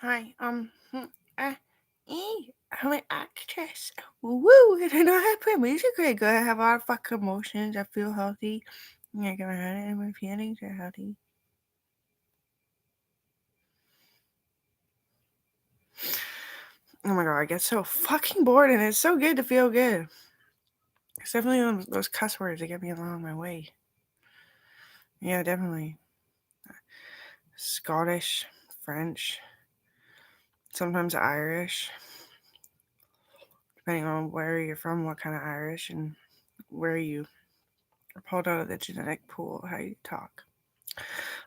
Hi, uh, I'm an actress. Woo! And I have my music really good. I have a lot of fucking emotions. I feel healthy. Yeah, my head and my feelings are healthy. Oh my god, I get so fucking bored, and it's so good to feel good. It's definitely those cuss words that get me along my way. Yeah, definitely. Scottish, French, sometimes Irish, depending on where you're from, what kind of Irish, and where you are pulled out of the genetic pool, how you talk.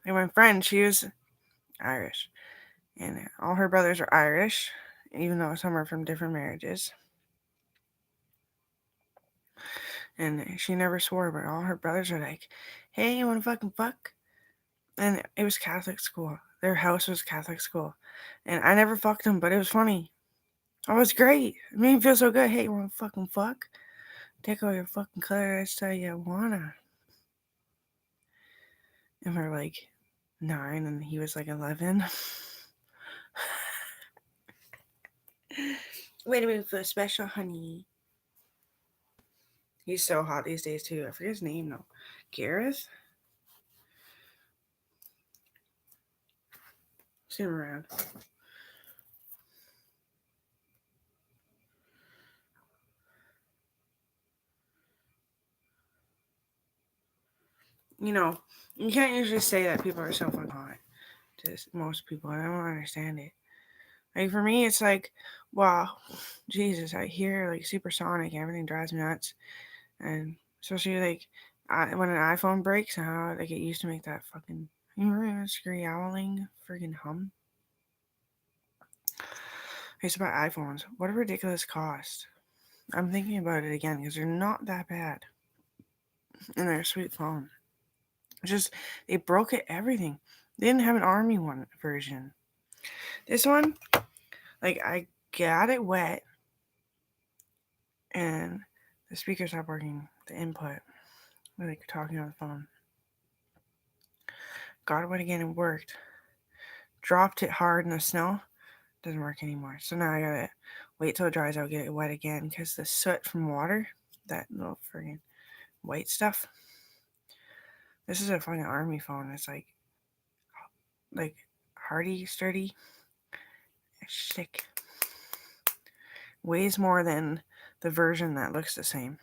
Like my friend, she was Irish, and all her brothers are Irish, even though some are from different marriages. And she never swore, but all her brothers are like, "Hey, you want to fucking fuck?" And it was Catholic school. Their house was Catholic school, and I never fucked them, but it was funny. Oh, it was great. It made me feel so good. Hey, you want to fucking fuck? Take all your fucking clothes, say you wanna. And we're like 9, and he was like 11. Wait a minute for a special, honey. He's so hot these days too. I forget his name though. Gareth? See him around. You know, you can't usually say that people are so fucking hot to most people. I don't understand it. Like for me, it's like, wow, Jesus, I hear like supersonic, everything drives me nuts, and especially like when an iPhone breaks, how like it used to make that fucking screaming freaking hum. I used to buy iPhones. What a ridiculous cost. I'm thinking about it again because they're not that bad, and they're a sweet phone. Just they broke it everything. They didn't have an army one version. This one, like I got it wet and the speaker stopped working. The input, like talking on the phone. Got it wet again and worked. Dropped it hard in the snow. Doesn't work anymore. So now I gotta wait till it dries out, get it wet again because the soot from water, that little friggin' white stuff. This is a fucking army phone. It's like hardy, sturdy, thick. Weighs more than the version that looks the same.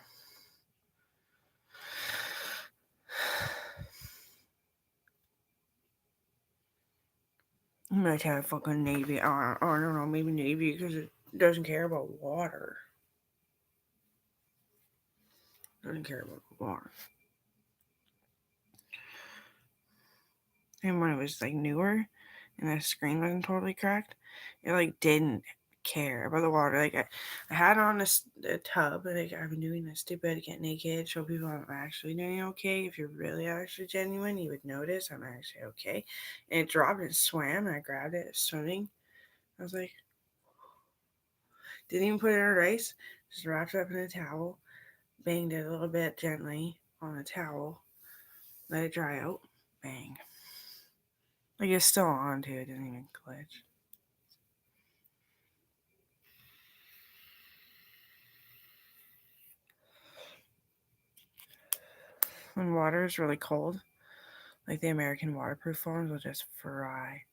You might have fucking Navy. I don't know, maybe Navy because it doesn't care about water. Doesn't care about water. And when it was like newer and the screen wasn't totally cracked, it like didn't care about the water. Like I had on a tub. Like I've been doing this stupid get naked, show people I'm actually doing okay. If you're really actually genuine, you would notice I'm actually okay. And it dropped and swam, and I grabbed it swimming. I was like, didn't even put it in rice. Just wrapped it up in a towel, banged it a little bit gently on a towel, let it dry out, bang. Like it's still on too. It didn't even glitch. When water is really cold, like the American waterproof phones will just fry.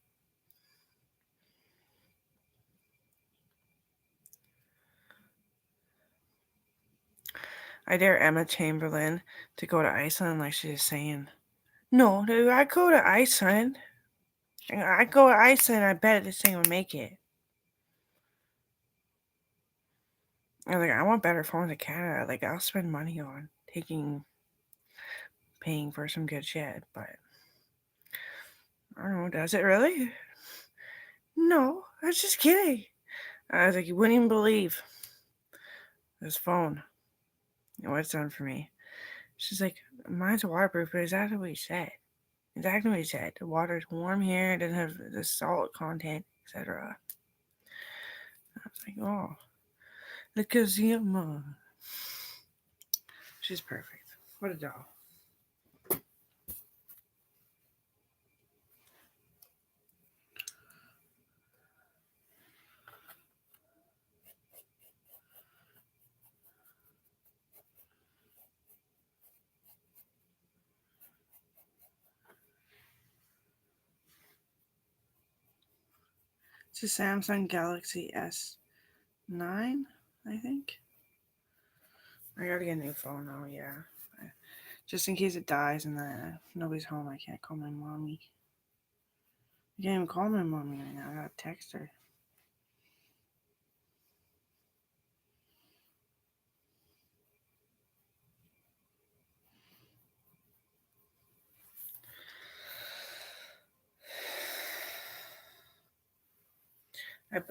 I dare Emma Chamberlain to go to Iceland like she's saying, no, dude, I go to Iceland. I go to Iceland, I bet this thing will make it. I was like, I want better phones in Canada. Like, I'll spend money on paying for some good shit, but I don't know, does it really? No, I was just kidding. I was like, you wouldn't even believe this phone. You know what it's done for me? She's like, mine's waterproof, but exactly what you said. Exactly what you said. The water's warm here, it doesn't have the salt content, etc. I was like, oh, look at Zima. She's perfect. What a doll. It's a Samsung Galaxy S9, I think. I gotta get a new phone though, yeah. Just in case it dies and then nobody's home, I can't call my mommy. I can't even call my mommy right now. I gotta text her.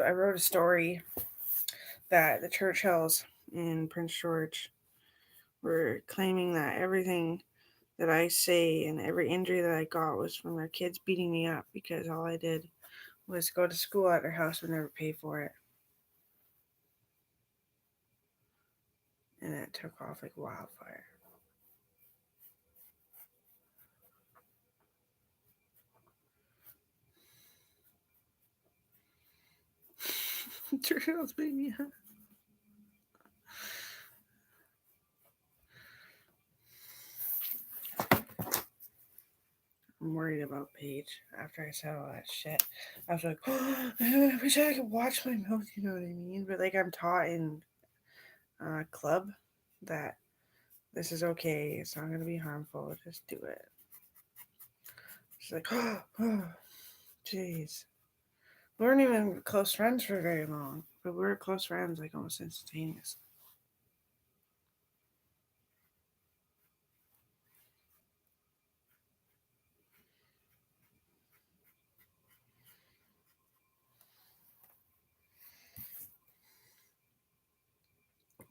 I wrote a story that the Churchills in Prince George were claiming that everything that I say and every injury that I got was from their kids beating me up because all I did was go to school at their house and never pay for it. And it took off like wildfire. Churchills beat me up. I'm worried about Paige after I said all that shit. I was like, oh, I wish I could watch my mouth, you know what I mean? But like I'm taught in club that this is okay. It's not gonna be harmful. Just do it. She's like, oh, jeez. We weren't even close friends for very long, but we were close friends like almost instantaneously.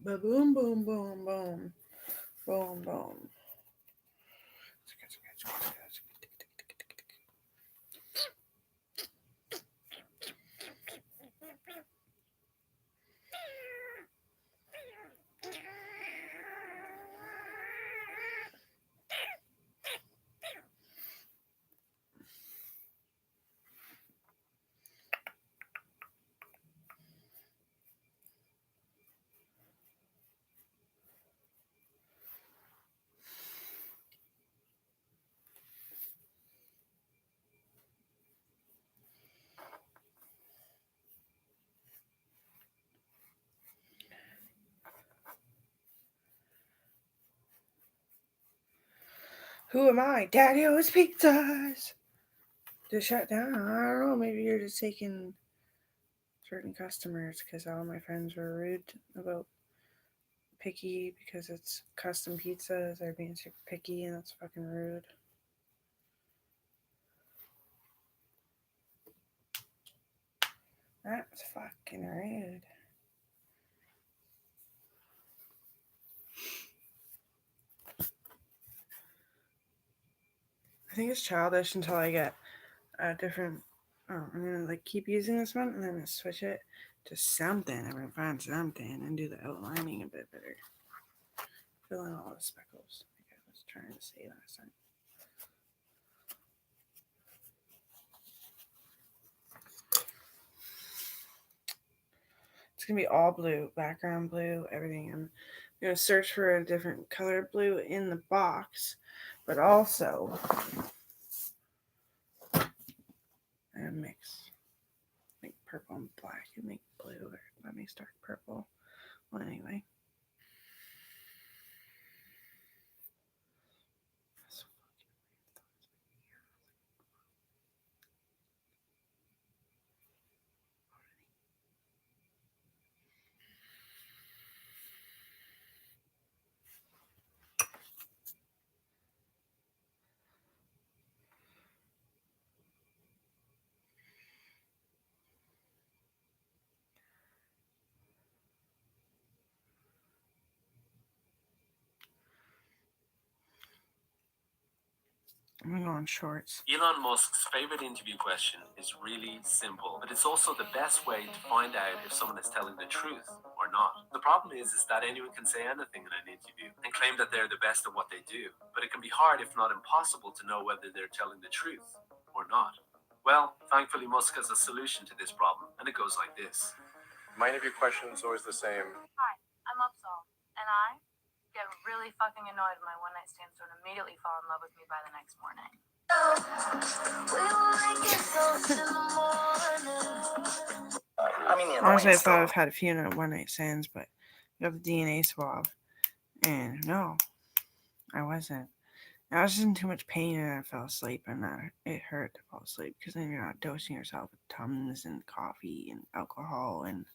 But boom, boom, boom, boom, boom, boom. Who am I? Daddy owes pizzas. Just shut down. I don't know. Maybe you're just taking certain customers because all my friends were rude about picky because it's custom pizzas. They're being super picky and that's fucking rude. That's fucking rude. I think it's childish until I get a different. Oh, I'm gonna like keep using this one and then I'm gonna switch it to something. I'm gonna find something and do the outlining a bit better. Fill in all the speckles. Like I was trying to say last time. It's gonna be all blue, background blue, everything. I'm gonna search for a different color blue in the box, but also I mix like purple and black and make blue, or let me start purple. Well, anyway. I'm gonna go on shorts. Elon Musk's favorite interview question is really simple, but it's also the best way to find out if someone is telling the truth or not. The problem is that anyone can say anything in an interview and claim that they're the best at what they do, but it can be hard, if not impossible, to know whether they're telling the truth or not. Well, thankfully, Musk has a solution to this problem, and it goes like this. My interview question is always the same. Hi, I'm Upsall, and I get really fucking annoyed when my one night stands don't immediately fall in love with me by the next morning. We will make it close in the morning. Honestly, I thought I've had a few one-night stands, but I got the DNA swab, and no, I wasn't. I was just in too much pain and I fell asleep, and it hurt to fall asleep because then you're not dosing yourself with Tums and coffee and alcohol and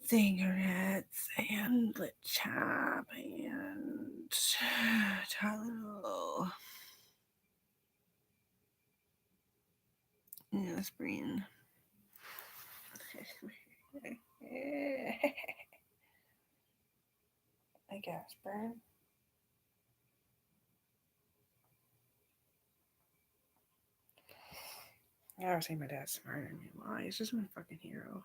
cigarettes and lit chop and Tylenol. Yeah, aspirin. Like aspirin. I never say my dad's smarter than me. Why? He's just my fucking hero.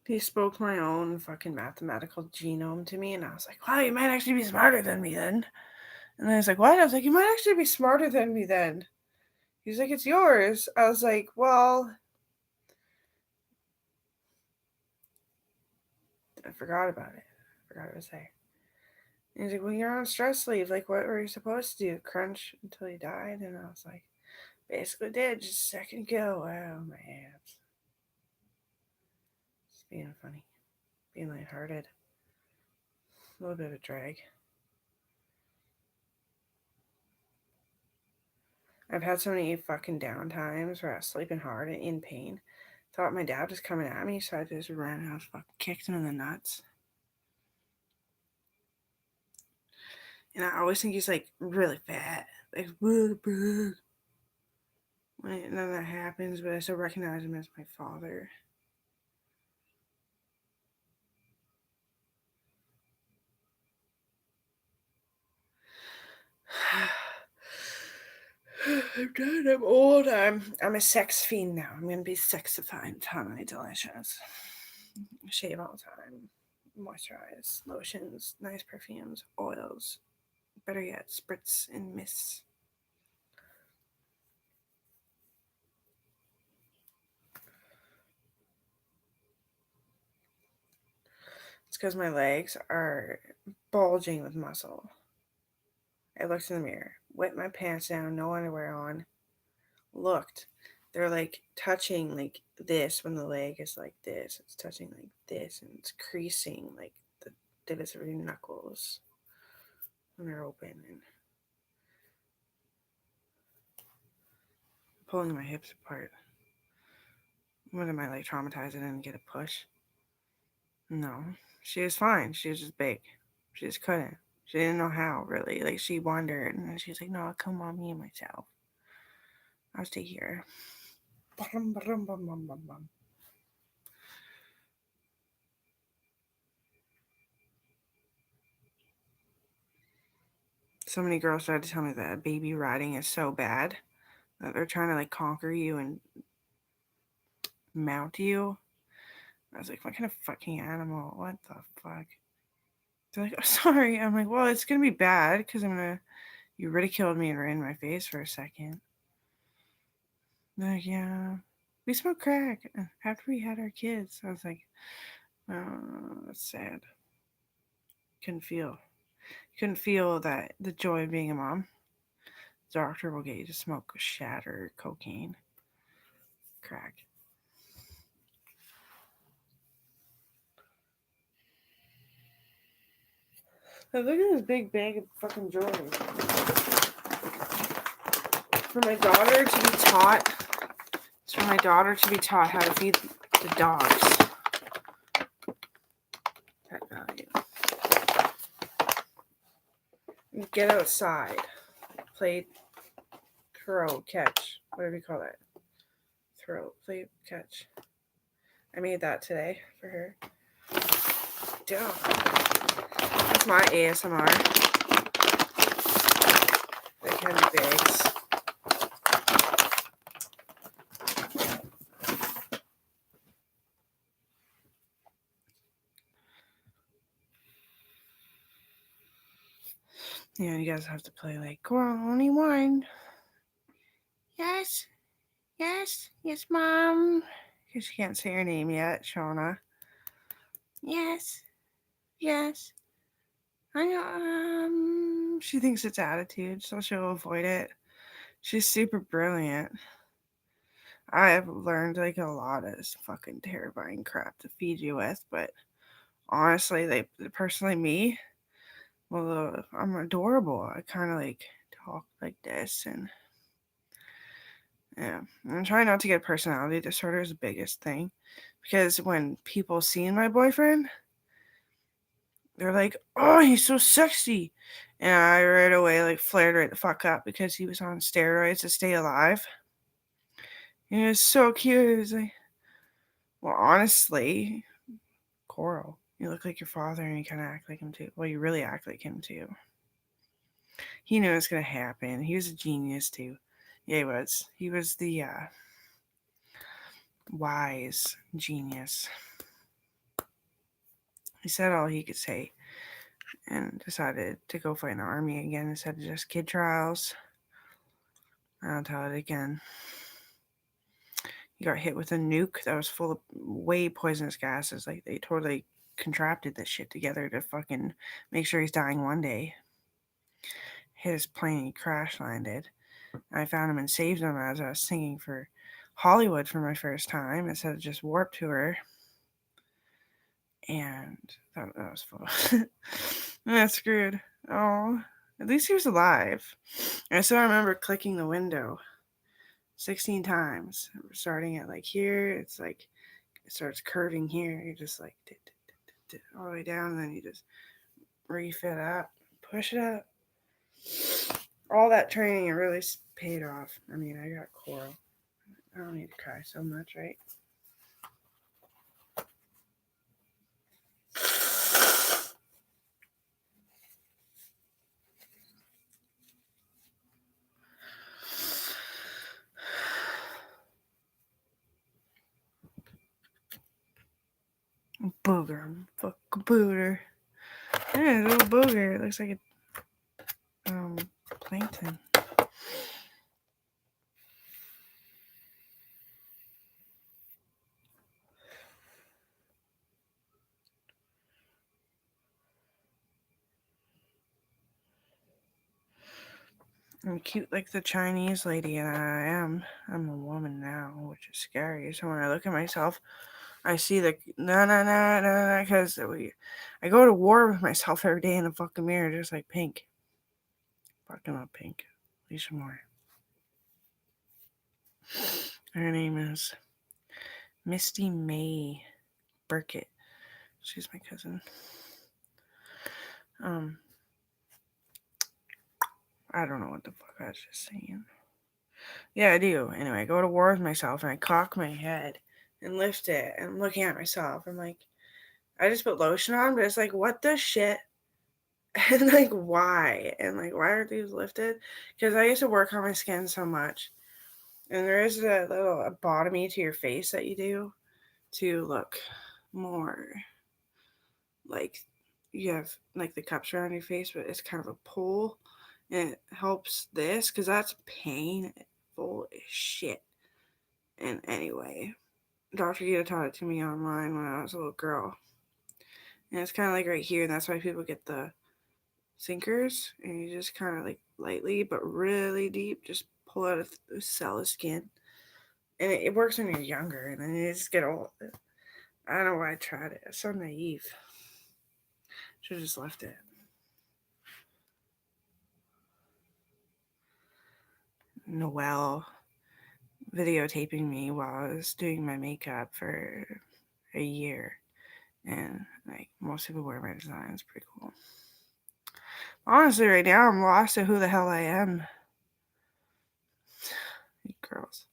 He spoke my own fucking mathematical genome to me, and I was like, wow, you might actually be smarter than me then. And then he's like, what? I was like, you might actually be smarter than me then. He's like, it's yours. I was like, well, I forgot about it. I forgot what to say. And he's like, well, you're on stress leave. Like, what were you supposed to do? Crunch until you died? And I was like, basically did just a second ago. Wow, my abs. Just being funny. Being lighthearted. A little bit of a drag. I've had so many fucking down times where I was sleeping hard and in pain. Thought my dad was coming at me, so I just ran and I was fucking kicked him in the nuts. And I always think he's like really fat. Like, really big. And then that happens, but I still recognize him as my father. I'm done. I'm old. I'm a sex fiend now. I'm gonna be sexified. Totally delicious. Shave all the time. Moisturize. Lotions. Nice perfumes. Oils. Better yet, spritz and mists. It's because my legs are bulging with muscle. I looked in the mirror, whipped my pants down, no underwear on, looked. They're like touching like this when the leg is like this. It's touching like this and it's creasing like the divots of your knuckles when they're open and pulling my hips apart. What am I like traumatized I didn't get a push? No. She was fine. She was just big. She just couldn't. She didn't know how really. Like she wondered and then she's like, no, I'll come on me and myself. I'll stay here. So many girls started to tell me that baby riding is so bad that they're trying to like conquer you and mount you. I was like, what kind of fucking animal? What the fuck? They're like, oh, sorry. I'm like, well, it's gonna be bad because you ridiculed me and ran in my face for a second. They're like, yeah, we smoked crack after we had our kids. I was like, oh, that's sad. Couldn't feel that the joy of being a mom. The doctor will get you to smoke shatter cocaine, crack. Now look at this big bag of fucking jewelry. For my daughter to be taught. It's for my daughter to be taught how to feed the dogs. Pet value. Get outside. Play, throw, catch. Whatever you call that. Throw, play, catch. I made that today for her. Duh. That's my ASMR. They can be bags. Yeah, you guys have to play like, go on, only one. Yes, yes, yes, Mom. Because she can't say her name yet, Shauna. Yes, yes. She thinks it's attitude, so she'll avoid it. She's super brilliant. I have learned like a lot of fucking terrifying crap to feed you with, but honestly, personally me, well, I'm adorable. I kind of like talk like this, and yeah, I'm trying not to get personality disorder is the biggest thing, because when people see my boyfriend, they're like, "Oh, he's so sexy," and I right away like flared right the fuck up because he was on steroids to stay alive. He was so cute. He was like, well, honestly, Coral, you look like your father, and you kind of act like him too. Well, you really act like him too. He knew it was gonna happen. He was a genius too. Yeah, he was. He was the wise genius. He said all he could say and decided to go fight in the army again instead of just kid trials. I'll tell it again. He got hit with a nuke that was full of way poisonous gases. Like, they totally contracted this shit together to fucking make sure he's dying one day. His plane crash landed. I found him and saved him as I was singing for Hollywood for my first time instead of just Warped Tour. And that was fun. That's screwed. Oh, at least he was alive. And so I remember clicking the window 16 times, starting at like here. It's like it starts curving here. You're just like all the way down, and then you just refit up, push it up. All that training, it really paid off. I mean, I got Coral. I don't need to cry so much, right? Booger. Fuck a booger. Yeah, a little booger. It looks like a plankton. I'm cute like the Chinese lady, and I am. I'm a woman now, which is scary. So when I look at myself, I see the no, because I go to war with myself every day in the fucking mirror, just like Pink. Fucking up Pink. Alicia Moore. Her name is Misty May Burkett. She's my cousin. I don't know what the fuck I was just saying. Yeah, I do. Anyway, I go to war with myself and I cock my head and lift it and I'm looking at myself. I'm like, I just put lotion on, but it's like, what the shit? And like, why? And like, why aren't these lifted? Because I used to work on my skin so much. And there is a little abotomy to your face that you do to look more like you have like the cups around your face, but it's kind of a pull. And it helps this because that's painful as shit. And anyway, Dr. Gita taught it to me online when I was a little girl. And it's kind of like right here, and that's why people get the sinkers. And you just kind of like lightly, but really deep, just pull out a cell of skin. And it works when you're younger, and then you just get old. I don't know why I tried it. It's so naive. Should have just left it. Noelle videotaping me while I was doing my makeup for a year. And like most people wear my design. It's pretty cool. Honestly, right now I'm lost at who the hell I am. You girls.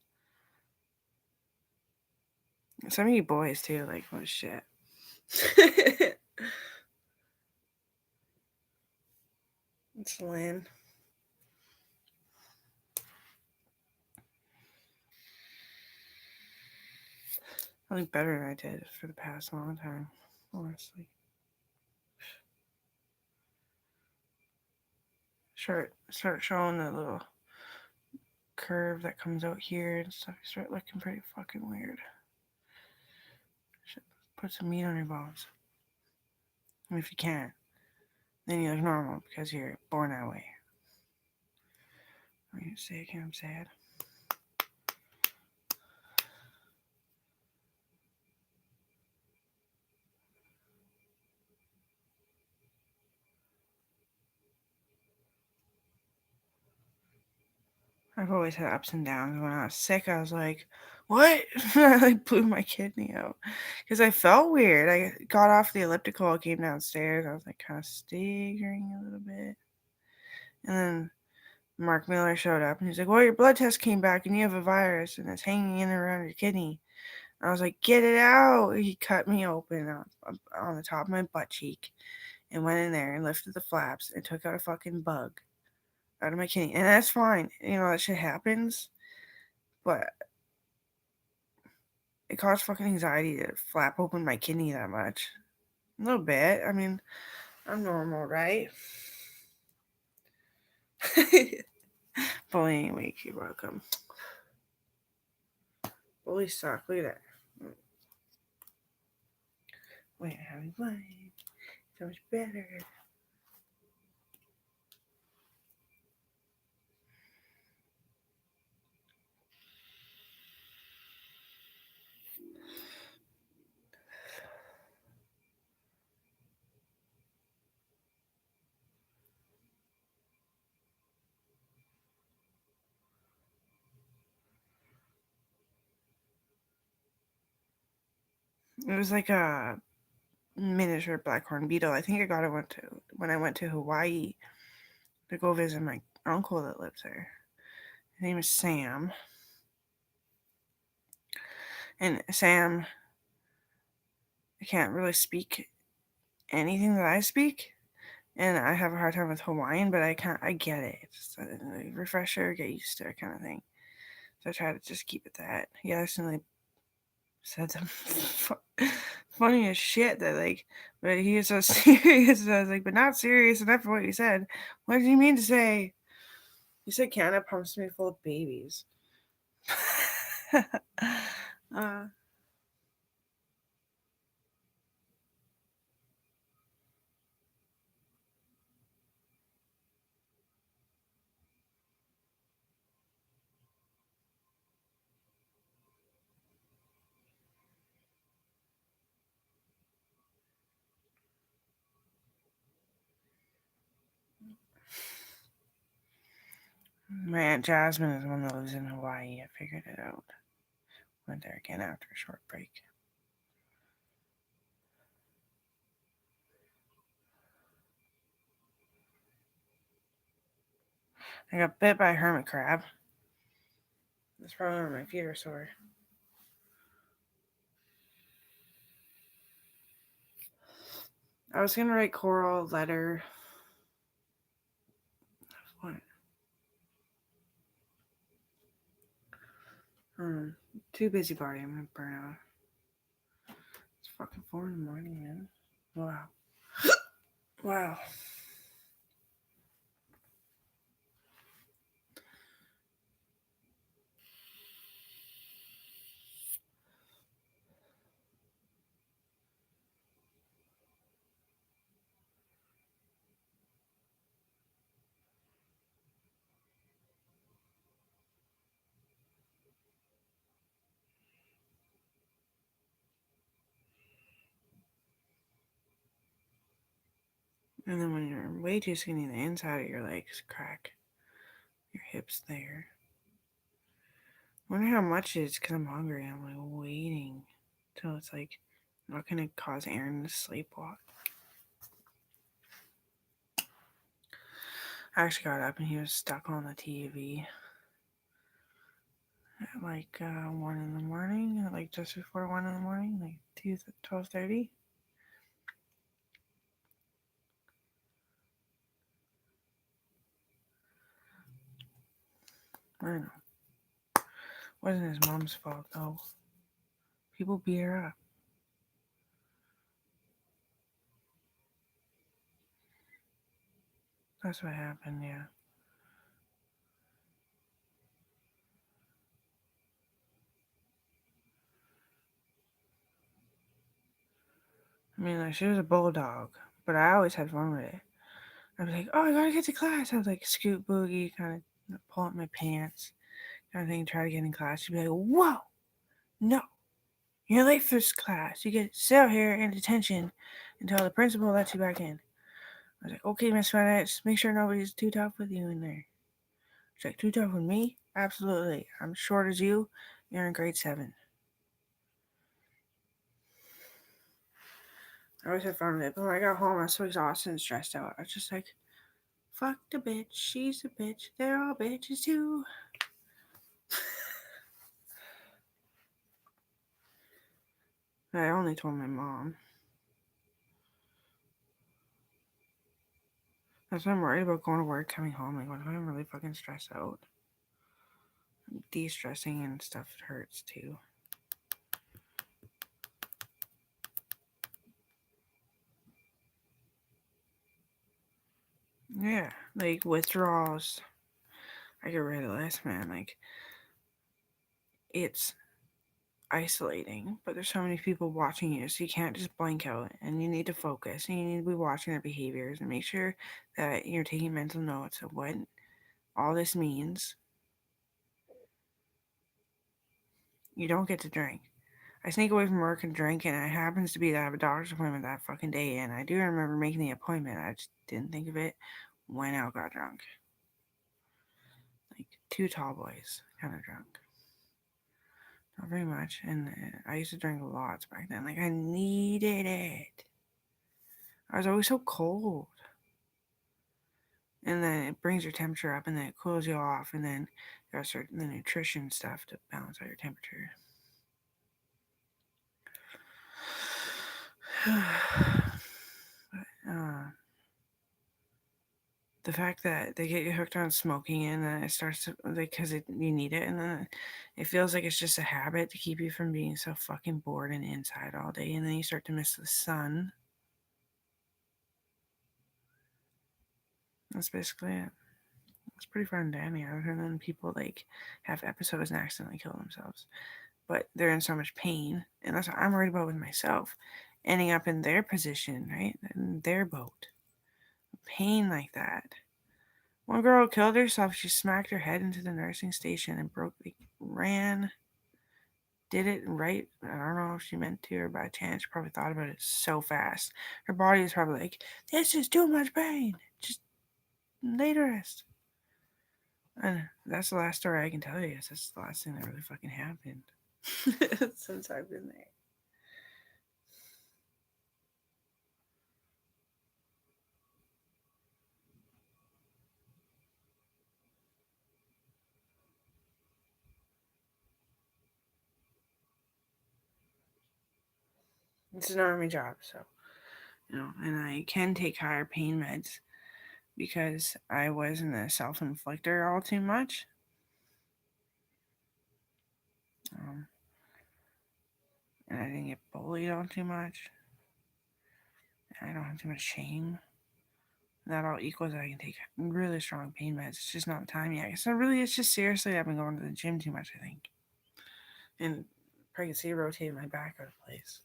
Some of you boys too, like what shit. It's Lynn. I look better than I did for the past long time, honestly. Start showing the little curve that comes out here and stuff. You start looking pretty fucking weird. Should put some meat on your bones. If you can. then you look normal because you're born that way. I'm sick and I'm sad. I've always had ups and downs. When I was sick, I was like, what? I like blew my kidney out because I felt weird. I got off the elliptical, came downstairs. I was like kind of staggering a little bit. And then Mark Miller showed up and he's like, well, your blood test came back and you have a virus and it's hanging in around your kidney. And I was like, get it out. He cut me open on the top of my butt cheek and went in there and lifted the flaps and took out a fucking bug out of my kidney. And that's fine. You know, that shit happens. But it caused fucking anxiety to flap open my kidney that much. A little bit. I mean, I'm normal, right? Bullying week, you're welcome. Bullies suck. Look at that. Wait, how do you play? So much better. It was like a miniature blackhorn beetle. I think I got it when I went to Hawaii to go visit my uncle that lives there. His name is Sam. And Sam, I can't really speak anything that I speak. And I have a hard time with Hawaiian, but I get it. It's a refresher, get used to it kind of thing. So I try to just keep it that. He accidentally said some funny as shit that like, but he was so serious. I was like, but not serious enough for what you said. What did you mean to say? You said Canada pumps me full of babies. uh, my Aunt Jasmine is the one that lives in Hawaii. I figured it out. Went there again after a short break. I got bit by a hermit crab. That's probably why my feet are sore. I was gonna write Coral a letter. What? Too busy body. I'm gonna burn out. It's fucking 4 in the morning, man. Wow. Wow. And then when you're way too skinny, the inside of your legs crack. Your hips there. Wonder how much it is because I'm hungry. I'm like waiting till it's like not gonna cause Aaron to sleepwalk. I actually got up and he was stuck on the TV at like 1 in the morning, like just before 1 in the morning, like 12:30. I don't know. Wasn't his mom's fault though. People beat her up. That's what happened, yeah. I mean, like, she was a bulldog, but I always had fun with it. I was like, oh, I gotta get to class. I was like, scoot boogie, kind of pull up my pants, kind of thing, try to get in class. She'd be like, whoa, no, you're late for this class. You get to sit out here in detention until the principal lets you back in. I was like, okay, Miss Finance, make sure nobody's too tough with you in there. She's like, too tough with me? Absolutely. I'm short as you. You're in grade 7. I always had fun with it, but when I got home, I was so exhausted and stressed out. I was just like, fuck the bitch. She's a bitch. They're all bitches too. I only told my mom. That's why I'm worried about going to work, coming home. Like, what if I'm really fucking stressed out? De-stressing and stuff hurts too. Yeah, like withdrawals. I get rid of this, man. Like, it's isolating, but there's so many people watching you, so you can't just blank out, and you need to focus, and you need to be watching their behaviors and make sure that you're taking mental notes of what all this means. You don't get to drink. I sneak away from work and drink, and it happens to be that I have a doctor's appointment that fucking day, and I do remember making the appointment. I just didn't think of it when I got drunk. Like 2 tall boys kind of drunk. Not very much, and I used to drink lots back then. Like, I needed it. I was always so cold. And then it brings your temperature up, and then it cools you off, and then you gotta start the nutrition stuff to balance out your temperature. But, the fact that they get you hooked on smoking, and then it starts to, because you need it, and then it feels like it's just a habit to keep you from being so fucking bored and inside all day, and then you start to miss the sun. That's basically it. It's pretty fun and dandy, other than people like have episodes and accidentally kill themselves. But they're in so much pain, and that's what I'm worried about with myself, ending up in their position, right, in their boat, pain like that. One girl killed herself. She smacked her head into the nursing station and did it right. I don't know if she meant to or by chance. She probably thought about it so fast. Her body is probably like, this is too much pain. Just lay to rest. And that's the last story I can tell you. That's the last thing that really fucking happened since I've been there. It's an army job, so, and I can take higher pain meds because I wasn't a self-inflictor all too much. And I didn't get bullied all too much. I don't have too much shame. That all equals I can take really strong pain meds. It's just not the time yet. So really, it's just seriously, I've been going to the gym too much, I think. And pregnancy rotated my back out of place.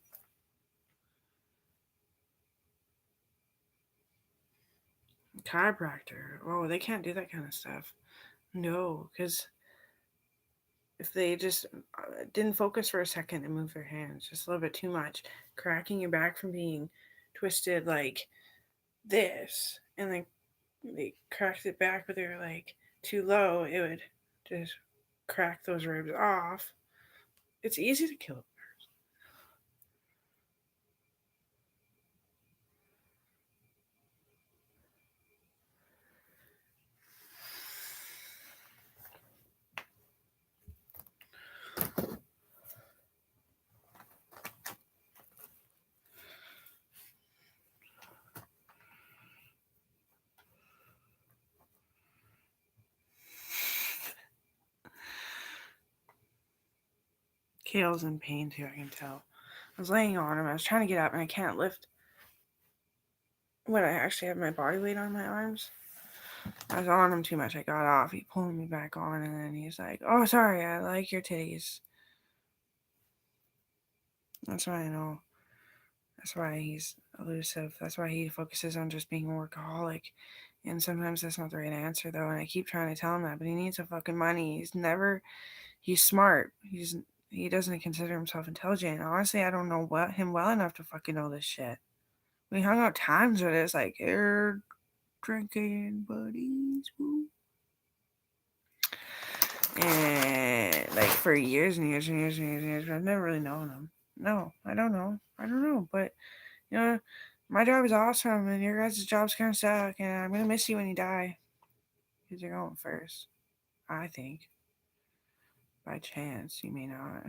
Chiropractor. Oh, they can't do that kind of stuff. No, because if they just didn't focus for a second and move their hands just a little bit too much, cracking your back from being twisted like this, and then they cracked it back, but they were like too low, it would just crack those ribs off. It's easy to kill. Kale's in pain too, I can tell. I was laying on him, I was trying to get up, and I can't lift when I actually have my body weight on my arms. I was on him too much. I got off. He pulled me back on, and then he's like, oh, sorry, I like your titties. That's why I know That's why he's elusive. That's why he focuses on just being a workaholic. And sometimes that's not the right answer, though. And I keep trying to tell him that, but he needs the fucking money. He's smart. He doesn't consider himself intelligent. Honestly, I don't know him well enough to fucking know this shit. We hung out times where it's like, they're drinking buddies. Woo. And like for years and years and years and years and years, but I've never really known him. No, I don't know. But my job is awesome, and your guys' job's kind of suck, and I'm gonna miss you when you die, because you're going first. I think. By chance, you may not.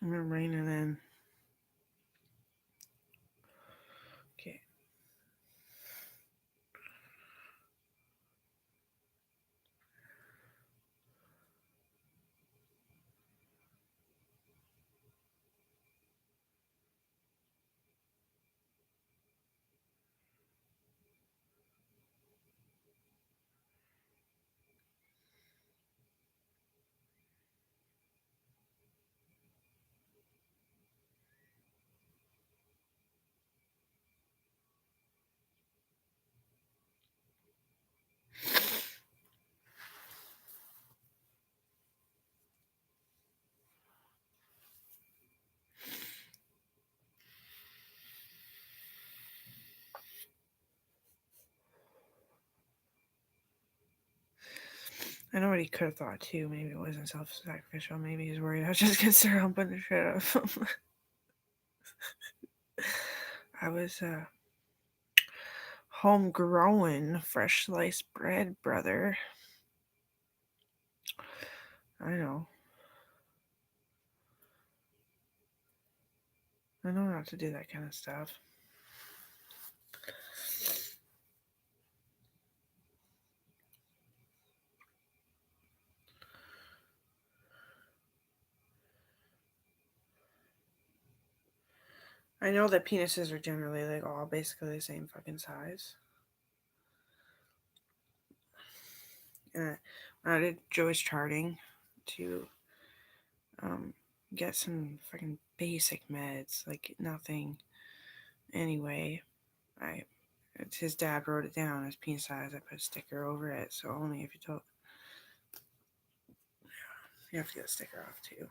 I'm raining in. Okay. I know what he could have thought too. Maybe it wasn't self-sacrificial. Maybe he's worried I was just gonna start humping the shit out of him. I was homegrown, fresh sliced bread, brother. I know. I know not to do that kind of stuff. I know that penises are generally like all basically the same fucking size. When I did Joy's charting to get some fucking basic meds, like nothing. Anyway, his dad wrote it down as penis size. I put a sticker over it, so only if you told. You have to get a sticker off too.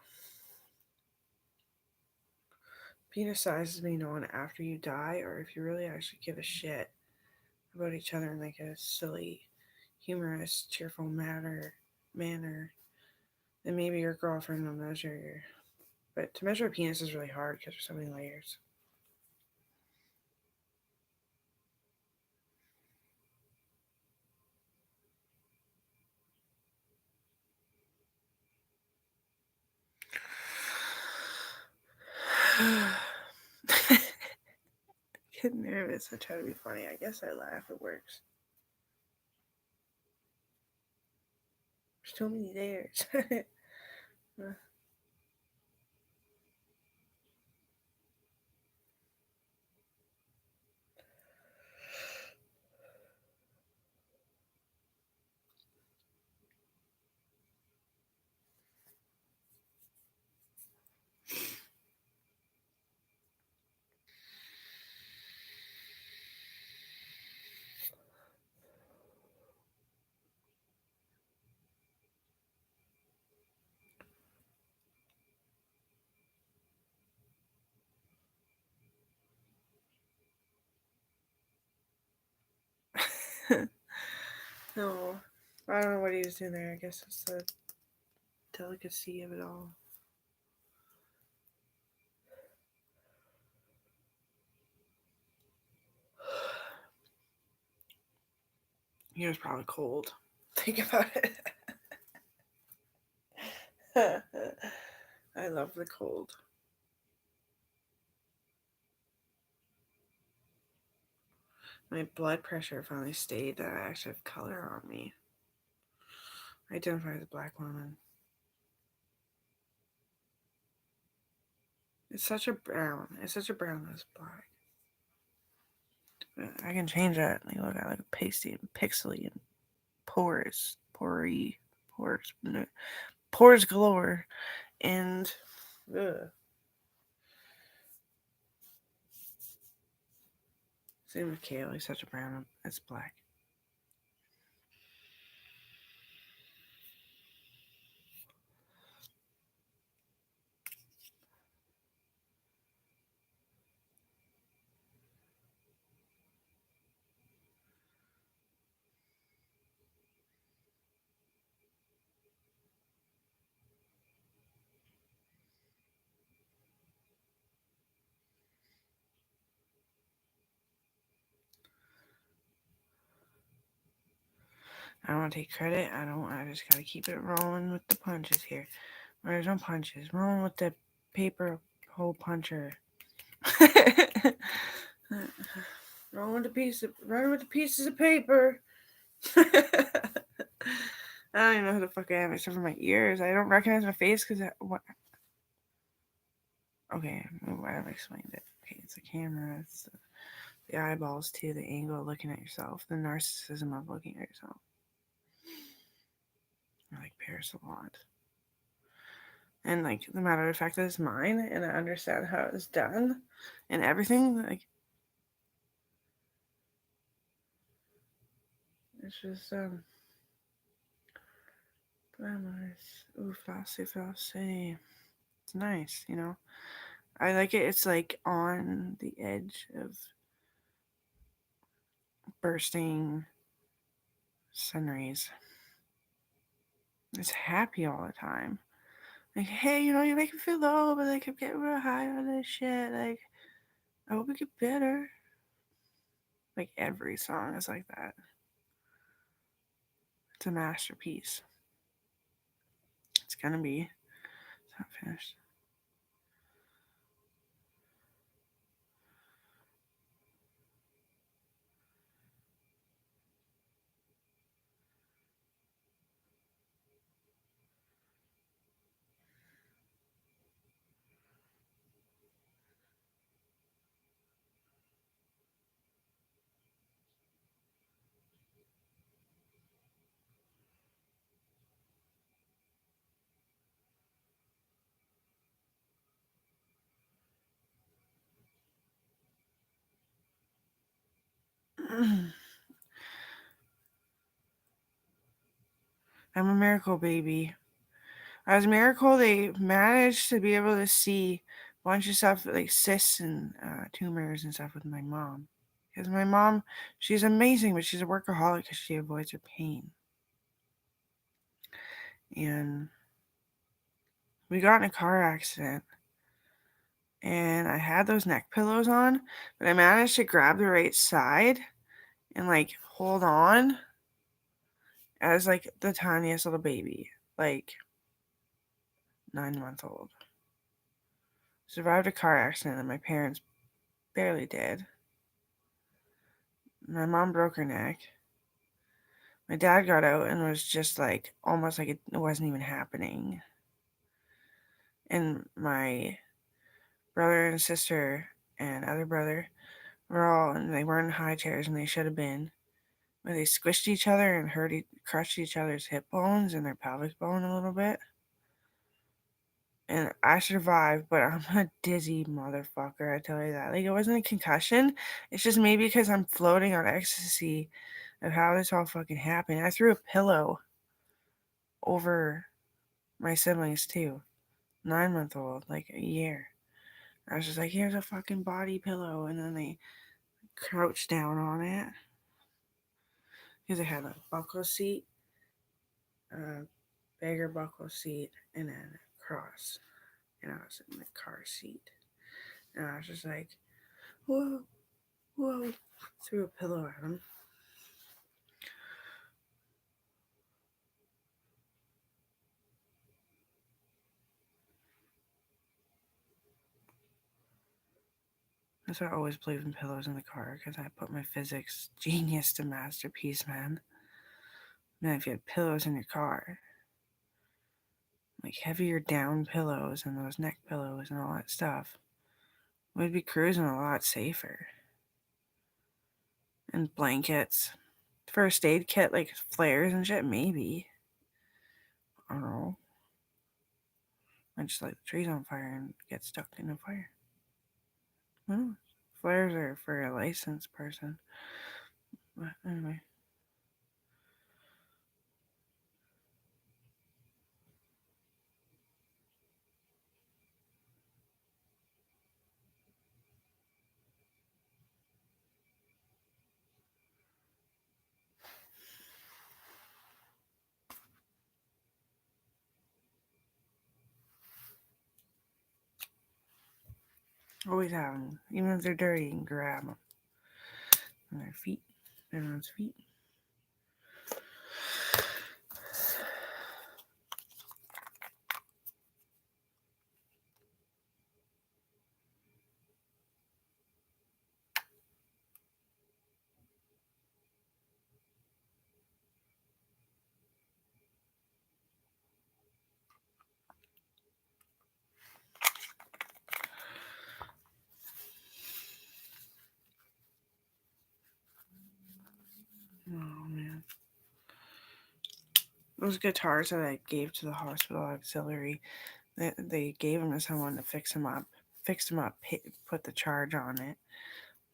Penis size is being known after you die, or if you really actually give a shit about each other in like a silly, humorous, cheerful manner, then maybe your girlfriend will measure your. But to measure a penis is really hard because there's so many layers. Get nervous. I try to be funny. I guess I laugh. It works. There's too many layers. No, I don't know what he was doing there. I guess it's the delicacy of it all. He was probably cold. Think about it. I love the cold. My blood pressure finally stayed that I actually have color on me. I identify as a black woman. It's such a brown. It's such a brown that's black. But I can change that. Like, look, I like pasty and pixely and pores, pores galore, and ugh. Same with Kaylee, such a brown. It's black. I don't want to take credit. I don't. I just gotta keep it rolling with the punches here. There's no punches. Rolling with the paper hole puncher. Rolling with the pieces of paper. I don't even know who the fuck I am except for my ears. I don't recognize my face because what? Okay, I've explained it. Okay, it's a camera. It's the eyeballs too. The angle of looking at yourself. The narcissism of looking at yourself. I like Paris a lot. And like the matter of fact that it's mine and I understand how it's done and everything, like it's just glamorous. Ooh, flossy. It's nice, you know. I like it. It's like on the edge of bursting sun rays. It's happy all the time. Like, hey, you know, you make me feel low, but like I'm getting real high on this shit. Like, I hope we get better. Like every song is like that. It's a masterpiece. It's gonna be. It's not finished. I'm a miracle baby. As a miracle, they managed to be able to see a bunch of stuff like cysts and tumors and stuff with my mom. Because my mom, she's amazing, but she's a workaholic because she avoids her pain. And we got in a car accident. And I had those neck pillows on, but I managed to grab the right side and like hold on as like the tiniest little baby, like 9 months old. Survived a car accident that my parents barely did. My mom broke her neck. My dad got out and was just like almost like it wasn't even happening. And my brother and sister and other brother were all, and they weren't in high chairs and they should have been. But they squished each other and crushed each other's hip bones and their pelvic bone a little bit. And I survived, but I'm a dizzy motherfucker, I tell you that. Like, it wasn't a concussion. It's just maybe because I'm floating on ecstasy of how this all fucking happened. I threw a pillow over my siblings, too. 9-month-old, like a year. I was just like, here's a fucking body pillow. And then they crouched down on it. Because it had a buckle seat, a bigger buckle seat, and then a cross. And I was in the car seat. And I was just like, whoa. Threw a pillow at him. That's why I always believe in pillows in the car, because I put my physics genius to masterpiece, man. Man, if you had pillows in your car, like heavier down pillows and those neck pillows and all that stuff, we'd be cruising a lot safer. And blankets. First aid kit, like flares and shit, maybe. I don't know. I just light the trees on fire and get stuck in a fire. Well, flares are for a licensed person. But anyway. Always have them. Even if they're dirty, you can grab them. On their feet. Everyone's feet. Oh, man. Those guitars that I gave to the hospital auxiliary, they gave them to someone to fix them up, put the charge on it.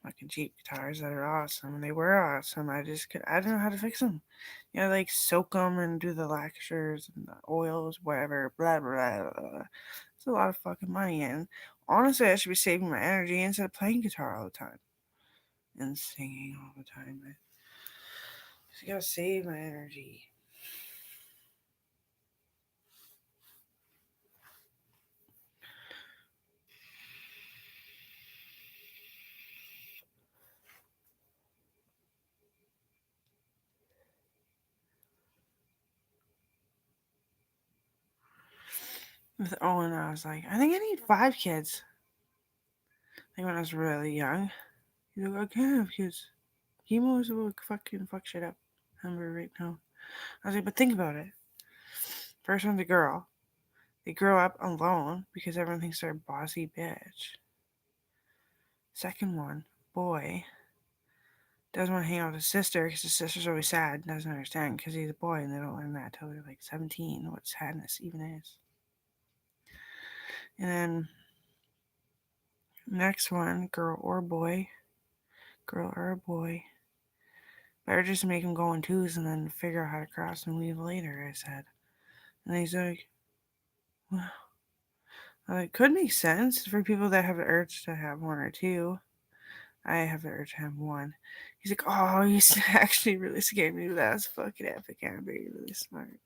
Fucking cheap guitars that are awesome, and they were awesome. I don't know how to fix them. You know, like soak them and do the lectures and the oils, whatever, blah, blah, blah, blah. It's a lot of fucking money, and honestly, I should be saving my energy instead of playing guitar all the time and singing all the time. I just gotta save my energy. With Owen, I was like, I think I need 5 kids. I think when I was really young, he's like, I can't have kids. Chemo will fucking fuck shit up. I remember right now. I was like, but think about it. First one's a girl. They grow up alone because everyone thinks they're a bossy bitch. Second one, boy, doesn't want to hang out with his sister because his sister's always sad and doesn't understand because he's a boy and they don't learn that till they're like 17, what sadness even is. And then next one, girl or a boy. Better just make them go in twos and then figure out how to cross and leave later, I said. And he's like, well, it could make sense for people that have the urge to have 1 or 2. I have the urge to have 1. He's like, oh, he's actually really scared me. That's fucking epic, Amber. You're really smart.